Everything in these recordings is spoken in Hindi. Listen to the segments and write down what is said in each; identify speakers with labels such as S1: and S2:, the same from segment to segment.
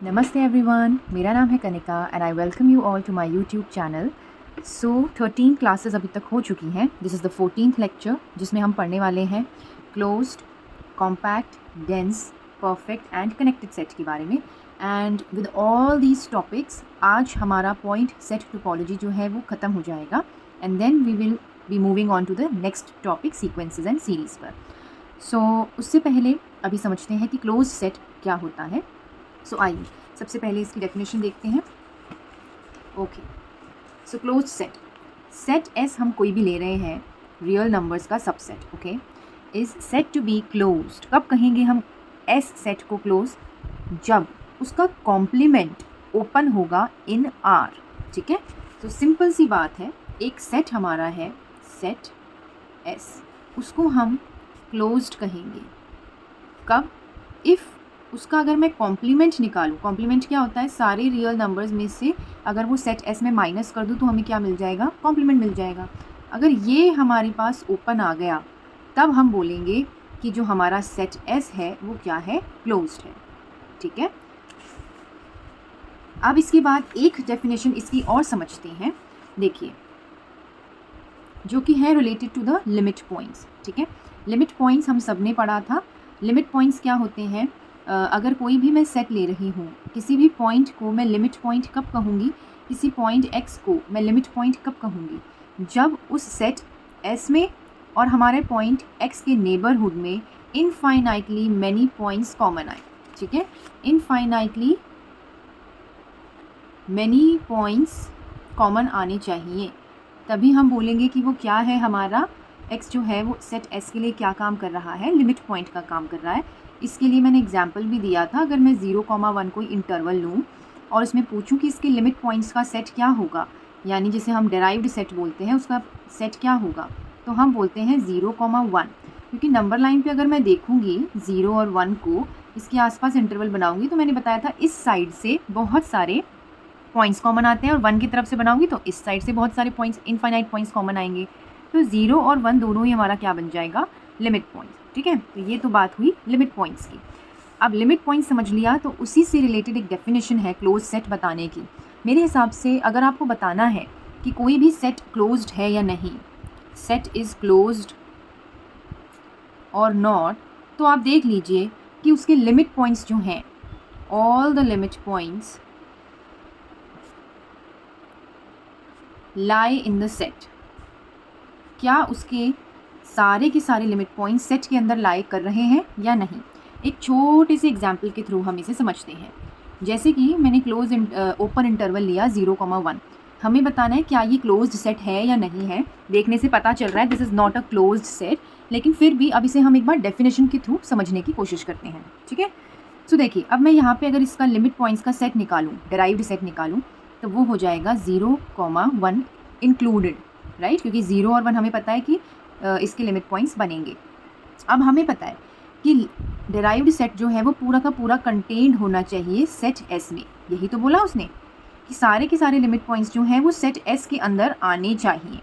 S1: नमस्ते एवरीवन, मेरा नाम है Kanika and I welcome you all to my YouTube channel. So 13 classes अभी तक हो चुकी हैं। This is the 14th lecture जिसमें हम पढ़ने वाले हैं closed, compact, dense, perfect and connected set के बारे में। And with all these topics आज हमारा पॉइंट सेट टोपोलॉजी जो है वो ख़त्म हो जाएगा and then we will be moving on to the next topic sequences and series पर। सो उससे पहले अभी समझते हैं कि क्लोज सेट क्या होता है। सो आइए सबसे पहले इसकी डेफिनेशन देखते हैं। Okay, so close set, set S हम कोई भी ले रहे हैं रियल नंबर्स का subset, okay, is set to be closed. कब कहेंगे हम एस सेट को क्लोज? जब उसका कॉम्प्लीमेंट ओपन होगा इन आर, ठीक है। तो सिंपल सी बात है, एक सेट हमारा है सेट एस, उसको हम क्लोज्ड कहेंगे कब? इफ़ उसका अगर मैं कॉम्प्लीमेंट निकालूँ, कॉम्प्लीमेंट क्या होता है? सारे रियल नंबर्स में से अगर वो सेट एस में माइनस कर दूँ तो हमें क्या मिल जाएगा? कॉम्प्लीमेंट मिल जाएगा। अगर ये हमारे पास ओपन आ गया तब हम बोलेंगे कि जो हमारा सेट एस है वो क्या है? क्लोज्ड है, ठीक है। अब इसके बाद एक डेफिनेशन इसकी और समझते हैं। देखिए, जो कि है related to the limit points, ठीक है। लिमिट पॉइंट्स हम सब ने पढ़ा था। लिमिट पॉइंट्स क्या होते हैं? अगर कोई भी मैं सेट ले रही हूँ, किसी भी पॉइंट को मैं लिमिट पॉइंट कब कहूँगी? किसी पॉइंट x को मैं लिमिट पॉइंट कब कहूँगी? जब उस सेट S में और हमारे पॉइंट x के नेबरहुड में इनफाइनाइटली मैनी पॉइंट्स कॉमन आए, ठीक है। इनफाइनाइटली मैनी पॉइंट्स कॉमन आने चाहिए, तभी हम बोलेंगे कि वो क्या है, हमारा x जो है वो सेट S के लिए क्या काम कर रहा है? लिमिट पॉइंट का काम कर रहा है। इसके लिए मैंने एग्जाम्पल भी दिया था। अगर मैं 0,1 कोई इंटरवल लूँ और उसमें पूछूं कि इसके लिमिट पॉइंट्स का सेट क्या होगा, यानी जिसे हम डेराइव्ड सेट बोलते हैं, उसका सेट क्या होगा, तो हम बोलते हैं 0,1। क्योंकि नंबर लाइन पे अगर मैं देखूंगी 0 और 1 को, इसके आसपास इंटरवल बनाऊंगी, तो मैंने बताया था इस साइड से बहुत सारे पॉइंट्स कॉमन आते हैं और 1 की तरफ से बनाऊंगी तो इस साइड से बहुत सारे पॉइंट्स, इनफाइनाइट पॉइंट्स कॉमन आएंगे। तो 0 और 1 दोनों ही हमारा क्या बन जाएगा? लिमिट पॉइंट्स, ठीक है। तो ये तो बात हुई लिमिट पॉइंट्स की। अब लिमिट पॉइंट समझ लिया तो उसी से रिलेटेड एक डेफिनेशन है क्लोज सेट बताने की। मेरे हिसाब से अगर आपको बताना है कि कोई भी सेट क्लोज्ड है या नहीं, सेट इज़ क्लोज्ड और नॉट, तो आप देख लीजिए कि उसके लिमिट पॉइंट्स जो हैं, all the limit points lie in the set. क्या उसके सारे के सारे लिमिट पॉइंट्स सेट के अंदर लाई कर रहे हैं या नहीं? एक छोटे से एग्जाम्पल के थ्रू हम इसे समझते हैं। जैसे कि मैंने क्लोज ओपन इंटरवल लिया 0,1, हमें बताना है क्या ये क्लोज्ड सेट है या नहीं है। देखने से पता चल रहा है this is not a closed set, लेकिन फिर भी अब इसे हम एक बार डेफिनेशन के थ्रू समझने की कोशिश करते हैं, ठीक है। सो देखिए, अब मैं यहाँ पे अगर इसका लिमिट पॉइंट्स का सेट निकालूँ, डेराइव्ड सेट निकालूँ, तो वो हो जाएगा 0,1 इंक्लूडेड, राइट, क्योंकि 0 और 1 हमें पता है कि इसके लिमिट पॉइंट्स बनेंगे। अब हमें पता है कि डेराइव्ड सेट जो है वो पूरा का पूरा कंटेन्ड होना चाहिए सेट S में। यही तो बोला उसने कि सारे के सारे लिमिट पॉइंट्स जो हैं वो सेट S के अंदर आने चाहिए।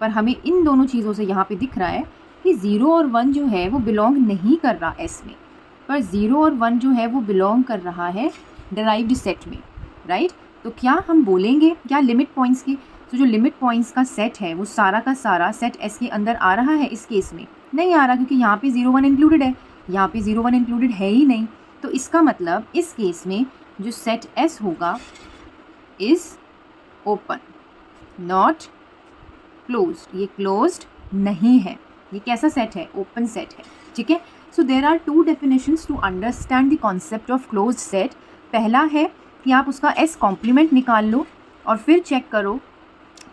S1: पर हमें इन दोनों चीज़ों से यहाँ पे दिख रहा है कि 0 और 1 जो है वो बिलोंग नहीं कर रहा S में, पर 0 और 1 जो है वो बिलोंग कर रहा है डेराइव्ड सेट में, राइट। तो क्या हम बोलेंगे क्या लिमिट पॉइंट्स की, तो जो लिमिट पॉइंट्स का सेट है वो सारा का सारा सेट S के अंदर आ रहा है? इस केस में नहीं आ रहा, क्योंकि यहाँ पे 0,1 इंक्लूडेड है, यहाँ पे 0,1 इंक्लूडेड है ही नहीं। तो इसका मतलब इस केस में जो सेट S होगा इज़ ओपन, नॉट क्लोज्ड। ये क्लोज्ड नहीं है। ये कैसा सेट है? ओपन सेट है, ठीक है। So there are two definitions to understand the concept of closed set. पहला है कि आप उसका S कॉम्प्लीमेंट निकाल लो और फिर चेक करो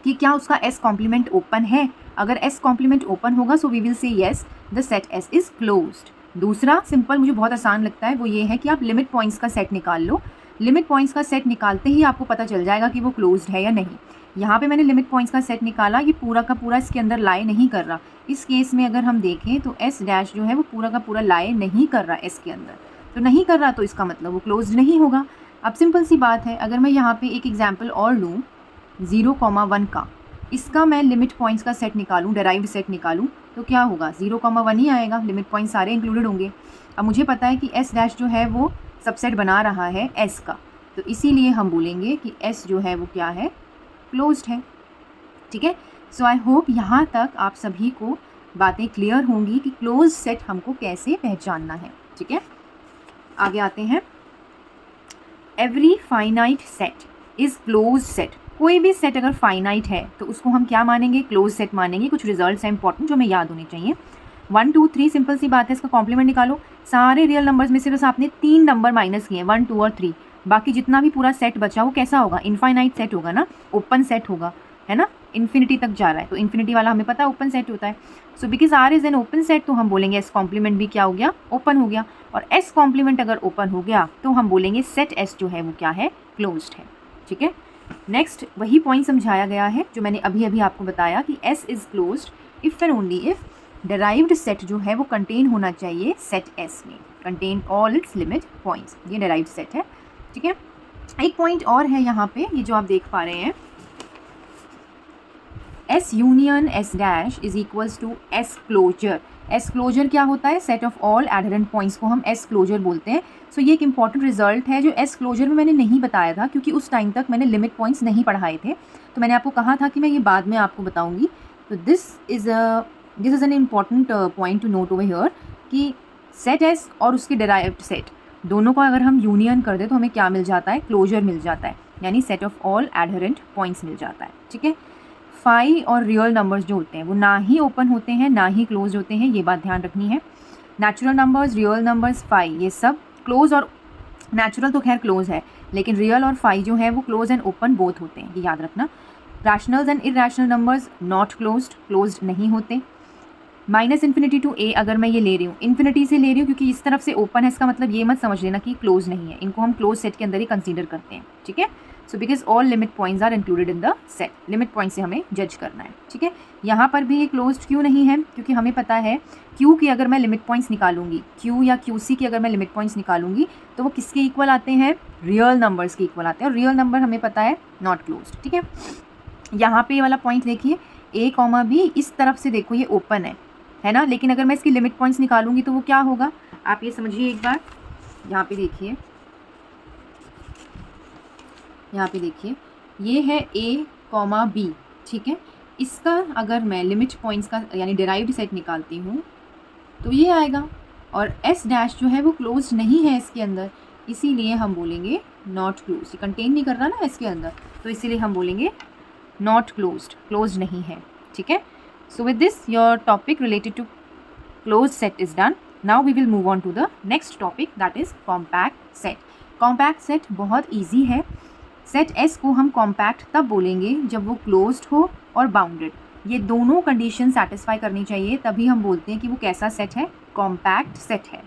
S1: कि क्या उसका S कॉम्प्लीमेंट ओपन है। अगर S कॉम्प्लीमेंट ओपन होगा so we will say yes the set S is closed. दूसरा सिंपल, मुझे बहुत आसान लगता है, वो ये है कि आप लिमिट पॉइंट्स का सेट निकाल लो। लिमिट पॉइंट्स का सेट निकालते ही आपको पता चल जाएगा कि वो क्लोज्ड है या नहीं। यहाँ पे मैंने लिमिट पॉइंट्स का सेट निकाला, ये पूरा का पूरा इसके अंदर लाई नहीं कर रहा। इस केस में अगर हम देखें तो S डैश जो है वो पूरा का पूरा लाई नहीं कर रहा S के अंदर, तो नहीं कर रहा, तो इसका मतलब वो क्लोज्ड नहीं होगा। अब सिंपल सी बात है, अगर मैं यहाँ पे एक एग्जाम्पल और लूँ 0,1 का, इसका मैं लिमिट पॉइंट्स का सेट निकालूं, डेराइव्ड सेट निकालूं, तो क्या होगा? 0,1 ही आएगा, लिमिट पॉइंट्स सारे इंक्लूडेड होंगे। अब मुझे पता है कि S डैश जो है वो सबसेट बना रहा है S का, तो इसीलिए हम बोलेंगे कि S जो है वो क्या है, क्लोज्ड है। ठीक है, सो आई होप यहाँ तक आप सभी को बातें क्लियर होंगी कि क्लोज सेट हमको कैसे पहचानना है। ठीक है, आगे आते हैं। Every finite set is close set. कोई भी सेट अगर फाइनाइट है तो उसको हम क्या मानेंगे, क्लोज सेट मानेंगे। कुछ रिजल्ट्स हैं इंपॉर्टेंट जो हमें याद होने चाहिए। 1 2 3 सिंपल सी बात है, इसका कॉम्प्लीमेंट निकालो। सारे रियल नंबर्स में से बस आपने 3 नंबर माइनस किए, 1 2 और 3। बाकी जितना भी पूरा सेट बचा वो कैसा होगा, इनफाइनाइट सेट होगा ना, ओपन सेट होगा, है ना, इन्फिनिटी तक जा रहा है। तो इन्फिनिटी वाला हमें पता है ओपन सेट होता है। So because R is an open set तो हम बोलेंगे एस कॉम्प्लीमेंट भी क्या हो गया, ओपन हो गया। और एस कॉम्प्लीमेंट अगर ओपन हो गया तो हम बोलेंगे सेट एस जो है वो क्या है, क्लोज्ड है। ठीक है, नेक्स्ट वही पॉइंट समझाया गया है जो मैंने अभी अभी आपको बताया कि S is closed if and only if derived set जो है वो कंटेन होना चाहिए सेट एस में, contain all it's limit points. ये डेराइव्ड सेट है। ठीक है, एक पॉइंट और है यहाँ पे, ये जो आप देख पा रहे हैं, S union S dash is equals to S closure. S closure क्या होता है, set of all adherent points को हम एस क्लोजर बोलते हैं। सो ये एक इंपॉर्टेंट रिजल्ट है जो एस क्लोजर में मैंने नहीं बताया था क्योंकि उस टाइम तक मैंने लिमिट पॉइंट्स नहीं पढ़ाए थे। तो मैंने आपको कहा था कि मैं ये बाद में आपको बताऊंगी। तो this is an important point two note over here कि सेट एस और उसके डेराइव्ड सेट दोनों का अगर हम यूनियन कर दे तो हमें क्या मिल जाता है, क्लोजर मिल जाता है, यानी set of all adherent points मिल जाता है। ठीक है, फाई और रियल नंबर्स जो होते हैं वो ना ही ओपन होते हैं ना ही क्लोज होते हैं, ये बात ध्यान रखनी है। Natural numbers, real numbers, phi, ये सब क्लोज, और नेचुरल तो खैर क्लोज है लेकिन रियल और फाई जो है वो क्लोज एंड ओपन बोथ होते हैं, ये याद रखना। Rationals and irrational numbers not closed नहीं होते। माइनस इन्फिनिटी टू ए अगर मैं ये ले रही हूँ, इन्फिनिटी से ले रही हूँ क्योंकि इस तरफ से ओपन है, इसका मतलब ये मत समझ लेना कि क्लोज नहीं है, इनको हम क्लोज सेट के अंदर ही कंसीडर करते हैं। ठीक है, so because all limit points are included in the set, limit point से हमें जज करना है। ठीक है, यहाँ पर भी ये क्लोज्ड क्यों नहीं है, क्योंकि हमें पता है क्यू की अगर मैं लिमिट पॉइंट्स निकालूंगी, क्यू या क्यू सी की अगर मैं लिमिट पॉइंट्स निकालूंगी तो वो किसके इक्वल आते हैं, रियल नंबर्स के इक्वल आते हैं, और रियल नंबर हमें पता है नॉट क्लोज्ड। ठीक है, यहाँ पे ये वाला पॉइंट देखिए, ए कॉमा बी इस तरफ से देखो ये ओपन है ना, लेकिन अगर मैं इसकी लिमिट पॉइंट्स निकालूंगी तो वो क्या होगा, आप ये समझिए एक बार। यहाँ पे देखिए, यहाँ पे देखिए, ये है ए कॉमा बी। ठीक है, इसका अगर मैं लिमिट पॉइंट्स का यानी डेराइव्ड सेट निकालती हूँ तो ये आएगा, और एस डैश जो है वो क्लोज नहीं है इसके अंदर, इसीलिए हम बोलेंगे नॉट क्लोज। ये कंटेन नहीं कर रहा ना इसके अंदर, तो इसीलिए हम बोलेंगे नॉट क्लोज नहीं है। ठीक है, so with this your topic related to closed set is done. Now we will move on to the next topic, that is compact set. compact set बहुत easy है। सेट S को हम compact तब बोलेंगे जब वो closed हो और bounded, ये दोनों कंडीशन सेटिस्फाई करनी चाहिए, तभी हम बोलते हैं कि वो कैसा सेट है, compact सेट है।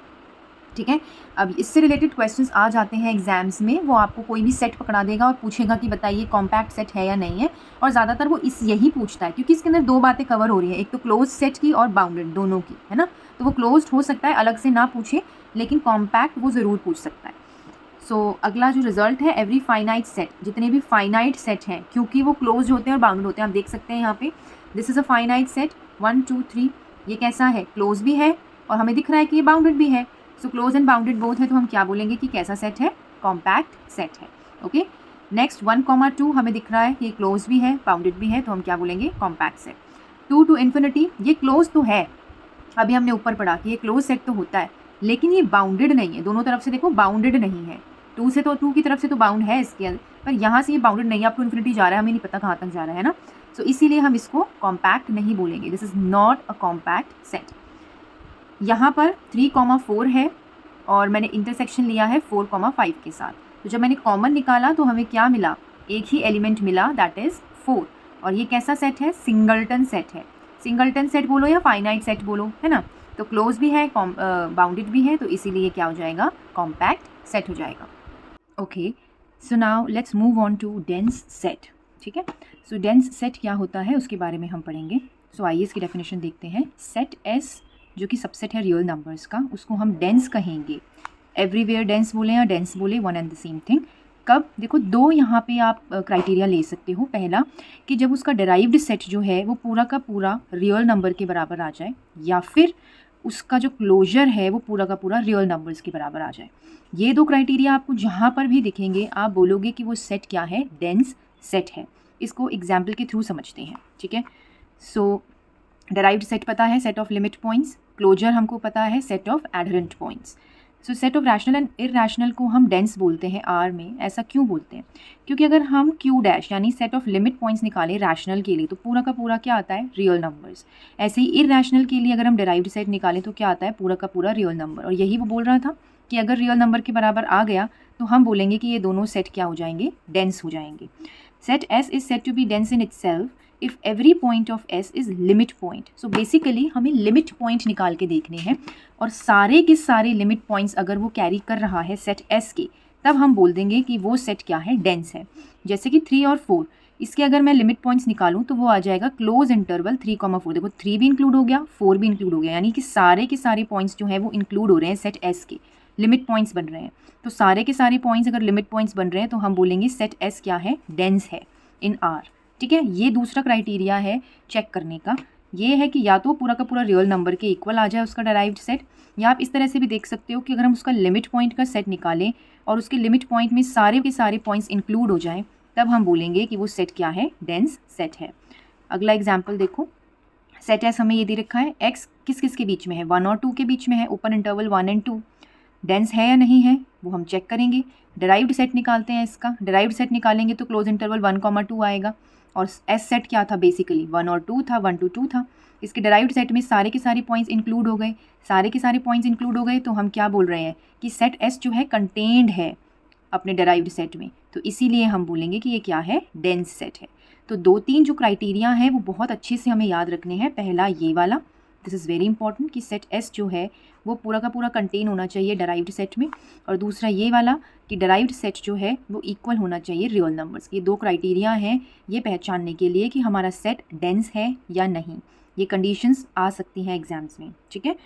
S1: ठीक है, अब इससे रिलेटेड क्वेश्चंस आ जाते हैं एग्जाम्स में, वो आपको कोई भी सेट पकड़ा देगा और पूछेगा कि बताइए कॉम्पैक्ट सेट है या नहीं है, और ज़्यादातर वो यही पूछता है क्योंकि इसके अंदर दो बातें कवर हो रही है, एक तो क्लोज सेट की और बाउंडेड दोनों की, है ना। तो वो क्लोज्ड हो सकता है अलग से ना पूछे, लेकिन कॉम्पैक्ट वो ज़रूर पूछ सकता है। सो अगला जो रिजल्ट है, एवरी फाइनाइट सेट, जितने भी फाइनाइट सेट हैं क्योंकि वो क्लोज होते हैं और बाउंडेड होते हैं, आप देख सकते हैं यहाँ पे, this is a finite set 1 2 3, ये कैसा है, क्लोज भी है और हमें दिख रहा है कि ये बाउंडेड भी है। So close and bounded both है, तो हम क्या बोलेंगे कि कैसा सेट है, कॉम्पैक्ट सेट है। ओके, नेक्स्ट 1 2 हमें दिख रहा है कि ये क्लोज भी है बाउंडेड भी है, तो हम क्या बोलेंगे, कॉम्पैक्ट सेट। 2 to इन्फिनिटी, ये क्लोज तो है, अभी हमने ऊपर पढ़ा कि ये क्लोज सेट तो होता है लेकिन ये बाउंडेड नहीं है, दोनों तरफ से देखो बाउंडेड नहीं है, 2 से तो 2 की तरफ से तो बाउंड है इसके अंदर, पर यहाँ से ये बाउंडेड नहीं है, आपको इन्फिनिटी जा रहा है, हमें नहीं पता कहाँ तक जा रहा है ना। सो इसीलिए हम इसको कॉम्पैक्ट नहीं बोलेंगे, this is not a compact set. यहाँ पर 3 4 है और मैंने इंटरसेक्शन लिया है 4 5 के साथ, तो जब मैंने कॉमन निकाला तो हमें क्या मिला, एक ही एलिमेंट मिला, दैट इज़ 4। और ये कैसा सेट है, सिंगलटन सेट है, सिंगलटन सेट बोलो या फाइनाइट सेट बोलो, है ना। तो क्लोज भी है, बाउंडेड भी है, तो इसीलिए क्या हो जाएगा, कॉम्पैक्ट सेट हो जाएगा। Okay, so now let's move on to dense set. ठीक है, सो डेंस सेट क्या होता है उसके बारे में हम पढ़ेंगे। सो आइए इसकी डेफिनेशन देखते हैं। सेट एस जो कि सबसेट है रियल नंबर्स का, उसको हम डेंस कहेंगे, एवरीवेयर डेंस बोले या डेंस बोले, one and the same thing. कब, देखो दो यहाँ पे आप क्राइटेरिया ले सकते हो। पहला कि जब उसका डेराइव्ड सेट जो है वो पूरा का पूरा रियल नंबर के बराबर आ जाए, या फिर उसका जो क्लोजर है वो पूरा का पूरा रियल नंबर्स के बराबर आ जाए। ये दो क्राइटेरिया आपको जहाँ पर भी दिखेंगे आप बोलोगे कि वो सेट क्या है, डेंस सेट है। इसको एग्जाम्पल के थ्रू समझते हैं, ठीक है। सो डेराइव्ड सेट पता है, set of limit points. Closure हमको पता है, set of adherent points. So set of rational and irrational को हम डेंस बोलते हैं आर में। ऐसा क्यों बोलते हैं? क्योंकि अगर हम क्यू डैश यानी सेट ऑफ लिमिट पॉइंट्स निकालें रैशनल के लिए तो पूरा का पूरा क्या आता है, रियल नंबर्स। ऐसे ही इरैशनल के लिए अगर हम डेराइव्ड सेट निकालें तो क्या आता है, पूरा का पूरा रियल नंबर। और यही वो बोल रहा था कि अगर रियल नंबर के बराबर आ गया तो हम बोलेंगे कि ये दोनों सेट क्या हो जाएंगे, डेंस हो जाएंगे। Set S is set to be dense in itself if every point of S is limit point. So basically हमें लिमिट पॉइंट निकाल के देखने हैं और सारे के सारे लिमिट पॉइंट्स अगर वो कैरी कर रहा है सेट एस के, तब हम बोल देंगे कि वो सेट क्या है, डेंस है। जैसे कि 3 और 4, इसके अगर मैं लिमिट पॉइंट्स निकालूं तो वो आ जाएगा क्लोज इंटरवल 3,4। देखो 3 भी इंक्लूड हो गया, 4 भी इंक्लूड हो गया, यानी कि सारे के सारे पॉइंट्स जो है वो इंक्लूड हो रहे हैं सेट एस के, लिमिट पॉइंट्स बन रहे हैं। तो सारे के सारे पॉइंट्स अगर लिमिट पॉइंट्स बन रहे हैं तो हम बोलेंगे सेट एस क्या है, डेंस है इन आर, ठीक है। ये दूसरा क्राइटेरिया है चेक करने का, ये है कि या तो पूरा का पूरा रियल नंबर के इक्वल आ जाए उसका डेराइव्ड सेट, या आप इस तरह से भी देख सकते हो कि अगर हम उसका लिमिट पॉइंट का सेट निकालें और उसके लिमिट पॉइंट में सारे के सारे पॉइंट्स इंक्लूड हो जाएं, तब हम बोलेंगे कि वो सेट क्या है, डेंस सेट है। अगला एग्जाम्पल देखो, सेट एस हमें ये दे रखा है, एक्स किस किस के बीच में है, 1 और 2 के बीच में है, ओपन इंटरवल 1 और 2। डेंस है या नहीं है वो हम चेक करेंगे। डेराइव्ड सेट निकालते हैं इसका, डेराइव्ड सेट निकालेंगे तो क्लोज इंटरवल 1,2 आएगा और एस सेट क्या था, बेसिकली 1 और 2 था, 1 to 2 था। इसके डेराइव्ड सेट में सारे के सारे पॉइंट्स इंक्लूड हो गए, सारे के सारे पॉइंट्स इंक्लूड हो गए तो हम क्या बोल रहे हैं कि सेट एस जो है कंटेन्ड है अपने डेराइव्ड सेट में, तो इसीलिए हम बोलेंगे कि ये क्या है, डेंस सेट है। तो 2-3 जो क्राइटेरिया हैं वो बहुत अच्छे से हमें याद रखने हैं। पहला ये वाला, दिस इज़ वेरी इंपॉर्टेंट कि सेट एस जो है वो पूरा का पूरा कंटेन होना चाहिए डेराइव्ड सेट में, और दूसरा ये वाला कि डेराइव्ड सेट जो है वो इक्वल होना चाहिए रियल नंबर्स। ये 2 क्राइटेरिया हैं ये पहचानने के लिए कि हमारा सेट डेंस है या नहीं। ये कंडीशंस आ सकती हैं एग्जाम्स में, ठीक है।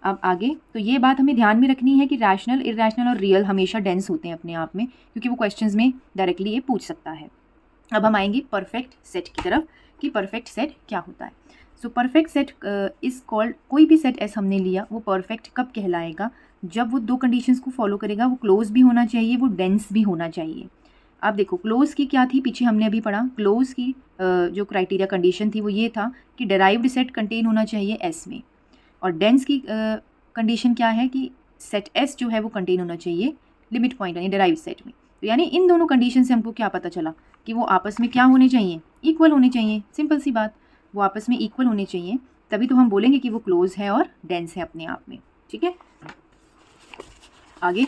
S1: अब आगे, तो ये बात हमें ध्यान में रखनी है कि रैशनल, इरैशनल और रियल हमेशा डेंस होते हैं अपने आप में, क्योंकि वो क्वेश्चंस में डायरेक्टली ये पूछ सकता है। अब हम आएंगे परफेक्ट सेट की तरफ कि परफेक्ट सेट क्या होता है। So perfect set is called, कोई भी सेट एस हमने लिया वो परफेक्ट कब कहलाएगा, जब वो 2 कंडीशंस को फॉलो करेगा, वो क्लोज भी होना चाहिए, वो डेंस भी होना चाहिए। अब देखो क्लोज की क्या थी, पीछे हमने अभी पढ़ा, क्लोज की जो क्राइटेरिया कंडीशन थी वो ये था कि डेराइव्ड सेट कंटेन होना चाहिए एस में, और डेंस की कंडीशन क्या है कि सेट एस जो है वो कंटेन होना चाहिए लिमिट पॉइंट यानी डेराइव्ड सेट में। तो यानी इन दोनों कंडीशन से हमको क्या पता चला कि वो आपस में क्या होने चाहिए, इक्वल होने चाहिए। सिंपल सी बात, वो आपस में इक्वल होने चाहिए, तभी तो हम बोलेंगे कि वो क्लोज है और डेंस है अपने आप में, ठीक है। आगे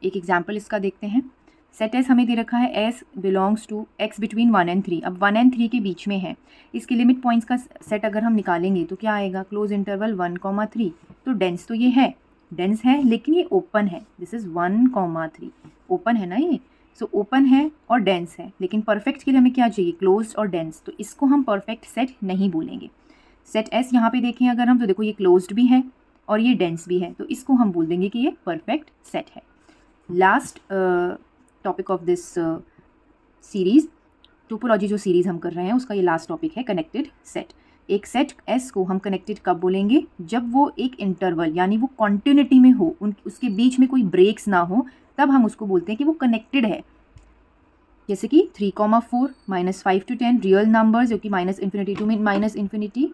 S1: एक एग्जाम्पल इसका देखते हैं। सेट एस हमें दे रखा है, S belongs to X between 1 और 3। अब 1 और 3 के बीच में है, इसके लिमिट पॉइंट्स का सेट अगर हम निकालेंगे तो क्या आएगा, क्लोज इंटरवल 1,3। तो डेंस तो ये है, डेंस है, लेकिन ये ओपन है, दिस इज़ 1,3, ओपन है ना ये। सो ओपन है और डेंस है, लेकिन परफेक्ट के लिए हमें क्या चाहिए, क्लोज और डेंस, तो इसको हम परफेक्ट सेट नहीं बोलेंगे। सेट एस यहाँ पे देखें अगर हम, तो देखो ये क्लोज्ड भी है और ये डेंस भी है, तो इसको हम बोल देंगे कि ये परफेक्ट सेट है। Last topic of this series, topology जो सीरीज़ हम कर रहे हैं उसका ये लास्ट टॉपिक है, कनेक्टेड सेट। एक सेट एस को हम कनेक्टेड कब बोलेंगे, जब वो एक इंटरवल यानी वो कॉन्टिन्यूटी में हो, उसके बीच में कोई ब्रेक्स ना हो, तब हम उसको बोलते हैं कि वो कनेक्टेड है। जैसे कि 3,4, -5 to 10 रियल नंबर्स जो कि -∞ टू -∞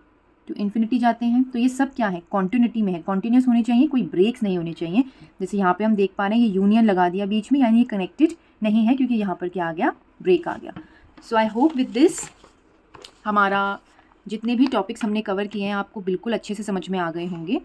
S1: टू इन्फिनिटी जाते हैं, तो ये सब क्या है, कॉन्टिन्यूटी में है, कॉन्टिन्यूस होने चाहिए, कोई ब्रेक्स नहीं होने चाहिए। जैसे यहाँ पे हम देख पा रहे हैं ये यूनियन लगा दिया बीच में, यानी ये कनेक्टेड नहीं है क्योंकि यहाँ पर क्या आ गया, ब्रेक आ गया। सो आई होप विद दिस हमारा जितने भी टॉपिक्स हमने कवर किए हैं आपको बिल्कुल अच्छे से समझ में आ गए होंगे।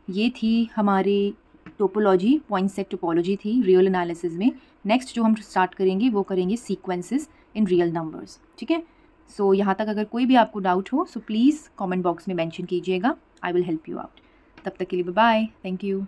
S1: ये थी हमारी टोपोलॉजी, पॉइंट सेट टोपोलॉजी थी रियल एनालिसिस में। नेक्स्ट जो हम स्टार्ट करेंगे वो करेंगे सीक्वेंसेस इन रियल नंबर्स, ठीक है। सो यहाँ तक अगर कोई भी आपको डाउट हो सो प्लीज़ कमेंट बॉक्स में मेंशन कीजिएगा, I will help you out. तब तक के लिए बाय बाय, थैंक यू।